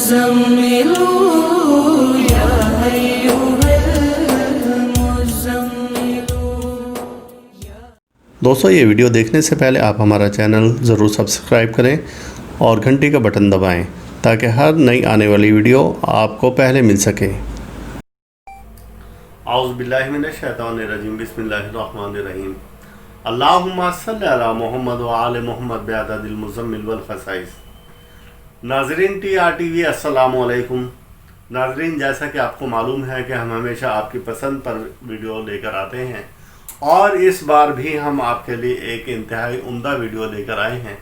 المزمل يا أيها المزمل. دوستو یہ ویڈیو دیکھنے سے پہلے آپ ہمارا چینل ضرور سبسکرائب کریں اور گھنٹی کا بٹن دبائیں تاکہ ہر نئی آنے والی ویڈیو آپ کو پہلے مل سکے. اعوذ باللہ من الشیطان الرجیم. بسم اللہ الرحمن الرحیم. اللہم صلی علی محمد وآل محمد بعدد المزمل والخصائص. ناظرین ٹی آر ٹی وی السلام علیکم. ناظرین جیسا کہ آپ کو معلوم ہے کہ ہم ہمیشہ آپ کی پسند پر ویڈیو لے کر آتے ہیں اور اس بار بھی ہم آپ کے لیے ایک انتہائی عمدہ ویڈیو لے کر آئے ہیں.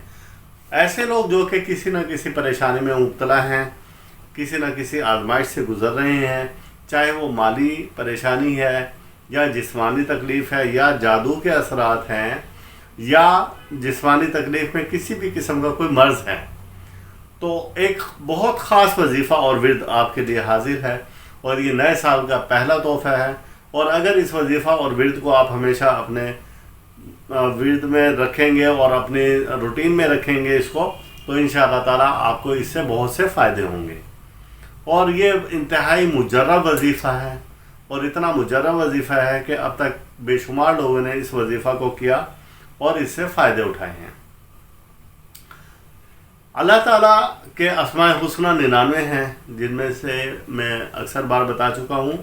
ایسے لوگ جو کہ کسی نہ کسی پریشانی میں مبتلا ہیں، کسی نہ کسی آزمائش سے گزر رہے ہیں، چاہے وہ مالی پریشانی ہے یا جسمانی تکلیف ہے یا جادو کے اثرات ہیں یا جسمانی تکلیف میں کسی بھی قسم کا کوئی مرض ہے، تو ایک بہت خاص وظیفہ اور ورد آپ کے لیے حاضر ہے اور یہ نئے سال کا پہلا تحفہ ہے. اور اگر اس وظیفہ اور ورد کو آپ ہمیشہ اپنے ورد میں رکھیں گے اور اپنی روٹین میں رکھیں گے اس کو، تو انشاءاللہ تعالیٰ آپ کو اس سے بہت سے فائدے ہوں گے. اور یہ انتہائی مجرب وظیفہ ہے اور اتنا مجرب وظیفہ ہے کہ اب تک بے شمار لوگوں نے اس وظیفہ کو کیا اور اس سے فائدے اٹھائے ہیں. اللہ تعالیٰ کے اسماء حسنہ 99 ہیں، جن میں سے میں اکثر بار بتا چکا ہوں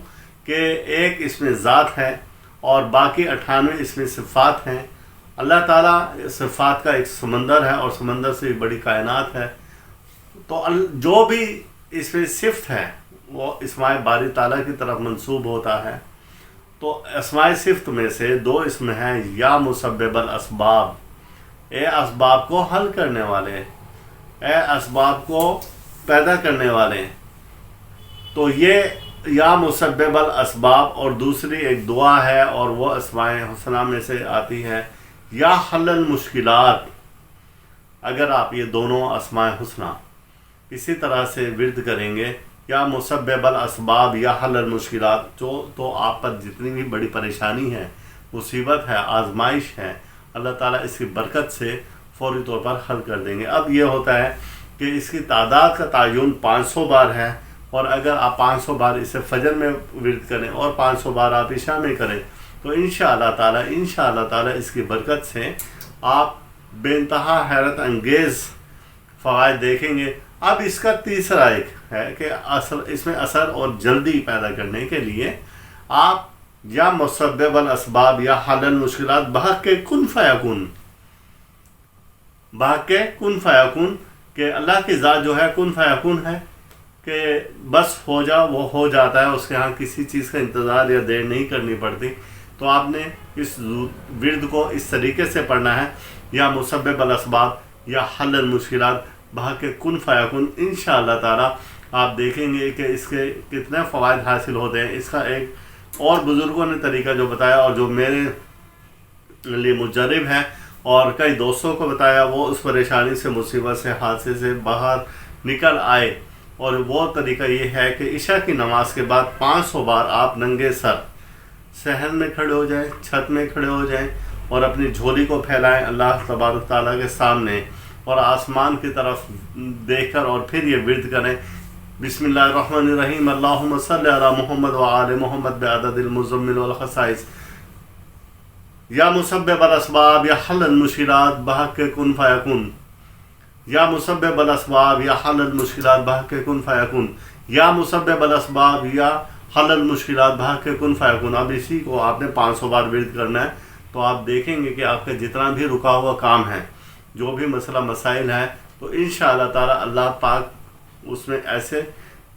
کہ ایک اس میں ذات ہے اور باقی 98 اس میں صفات ہیں. اللہ تعالیٰ صفات کا ایک سمندر ہے اور سمندر سے بڑی کائنات ہے. تو جو بھی اس میں صفت ہے وہ اسماء باری تعالیٰ کی طرف منسوب ہوتا ہے. تو اسماء صفت میں سے 2 اسم ہیں یا مسبب الاسباب، اے اسباب کو حل کرنے والے، اے اسباب کو پیدا کرنے والے. تو یہ یا مسبب الاسباب اور دوسری ایک دعا ہے اور وہ اسماء حسنہ میں سے آتی ہے یا حل المشکلات. اگر آپ یہ دونوں اسماء حسنہ اسی طرح سے ورد کریں گے یا مسبب الاسباب یا حل المشکلات، تو آپ پر جتنی بھی بڑی پریشانی ہے، مصیبت ہے، آزمائش ہے، اللہ تعالیٰ اس کی برکت سے فوری طور پر حل کر دیں گے. اب یہ ہوتا ہے کہ اس کی تعداد کا تعین 500 بار ہے اور اگر آپ 500 بار اسے فجر میں ورد کریں اور 500 بار آپ عشاء میں کریں تو انشاءاللہ تعالیٰ اس کی برکت سے آپ بے انتہا حیرت انگیز فوائد دیکھیں گے. اب اس کا تیسرا ایک ہے کہ اس میں اثر اور جلدی پیدا کرنے کے لیے آپ یا مسبب الاسباب یا حل المشکلات بحق کے کن فیکون کہ اللہ کی ذات جو ہے کن فیکون ہے کہ بس ہو جا وہ ہو جاتا ہے، اس کے ہاں کسی چیز کا انتظار یا دیر نہیں کرنی پڑتی. تو آپ نے اس ورد کو اس طریقے سے پڑھنا ہے یا مسبب الاسباب یا حل المشکلات بحق کن فیکون. انشاءاللہ تعالیٰ آپ دیکھیں گے کہ اس کے کتنے فوائد حاصل ہوتے ہیں. اس کا ایک اور بزرگوں نے طریقہ جو بتایا اور جو میرے لیے مجرب ہے اور کئی دوستوں کو بتایا، وہ اس پریشانی سے، مصیبت سے، حادثے سے باہر نکل آئے. اور وہ طریقہ یہ ہے کہ عشاء کی نماز کے بعد 500 بار آپ ننگے سر صحن میں کھڑے ہو جائیں، چھت میں کھڑے ہو جائیں اور اپنی جھولی کو پھیلائیں اللہ تبارک تعالیٰ کے سامنے اور آسمان کی طرف دیکھ کر اور پھر یہ ورد کریں. بسم اللہ الرحمن الرحیم. اللہم صلی علی محمد وآل محمد بعدد المزمل والخصائص یا مسبب الاسباب یا حل المشکلات بحق کن فیکون یا مسبب الاسباب یا حل المشکلات بحق کن فیکون یا مسبب الاسباب یا حل المشکلات بحق کن فیکون. اب اسی کو آپ نے 500 بار ورد کرنا ہے. تو آپ دیکھیں گے کہ آپ کا جتنا بھی رکا ہوا کام ہے، جو بھی مسئلہ مسائل ہے، تو انشاءاللہ تعالیٰ اللہ پاک اس میں ایسے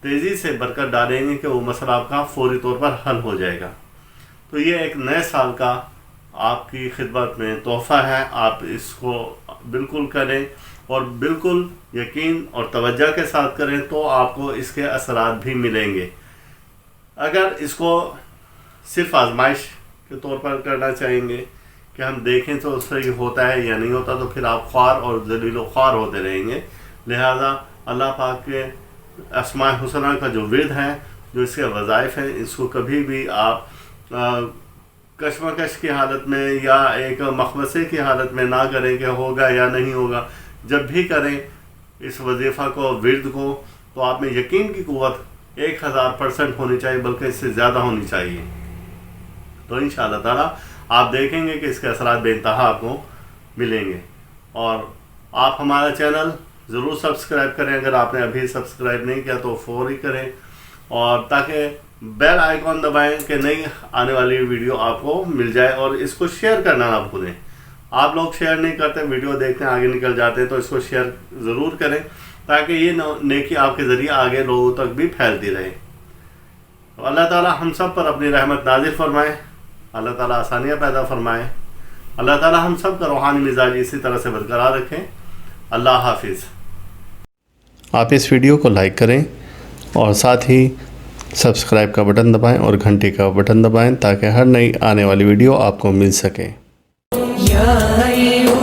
تیزی سے برکت ڈالیں گے کہ وہ مسئلہ آپ کا فوری طور پر حل ہو جائے گا. تو یہ ایک نئے سال کا آپ کی خدمت میں تحفہ ہے. آپ اس کو بالکل کریں اور بالکل یقین اور توجہ کے ساتھ کریں تو آپ کو اس کے اثرات بھی ملیں گے. اگر اس کو صرف آزمائش کے طور پر کرنا چاہیں گے کہ ہم دیکھیں تو اس سے یہ ہوتا ہے یا نہیں ہوتا، تو پھر آپ خوار اور ذلیل و خوار ہوتے رہیں گے. لہذا اللہ پاک کے اسماء حسنہ کا جو ورد ہے، جو اس کے وظائف ہیں، اس کو کبھی بھی آپ کشمکش کی حالت میں یا ایک مخمصے کی حالت میں نہ کریں کہ ہوگا یا نہیں ہوگا. جب بھی کریں اس وظیفہ کو، ورد کو، تو آپ میں یقین کی قوت 1000% ہونی چاہیے، بلکہ اس سے زیادہ ہونی چاہیے. تو انشاءاللہ تعالیٰ آپ دیکھیں گے کہ اس کے اثرات بے انتہا آپ کو ملیں گے. اور آپ ہمارا چینل ضرور سبسکرائب کریں، اگر آپ نے ابھی سبسکرائب نہیں کیا تو فوری کریں، اور تاکہ بیل آئیکن دبائیں کہ نئی آنے والی ویڈیو آپ کو مل جائے. اور اس کو شیئر کرنا نہ بھولیں. آپ لوگ شیئر نہیں کرتے، ویڈیو دیکھتے ہیں آگے نکل جاتے ہیں، تو اس کو شیئر ضرور کریں تاکہ یہ نیکی آپ کے ذریعے آگے لوگوں تک بھی پھیلتی رہے. تو اللہ تعالیٰ ہم سب پر اپنی رحمت نازل فرمائے، اللہ تعالیٰ آسانیاں پیدا فرمائے، اللہ تعالیٰ ہم سب کا روحانی مزاج اسی طرح سے برقرار رکھیں. اللہ حافظ. آپ اس ویڈیو کو لائک کریں اور ساتھ ہی سبسکرائب کا بٹن دبائیں اور گھنٹی کا بٹن دبائیں تاکہ ہر نئی آنے والی ویڈیو آپ کو مل سکے. یا ایھا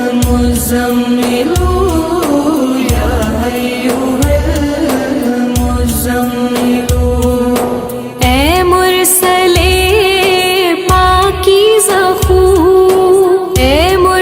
المزمل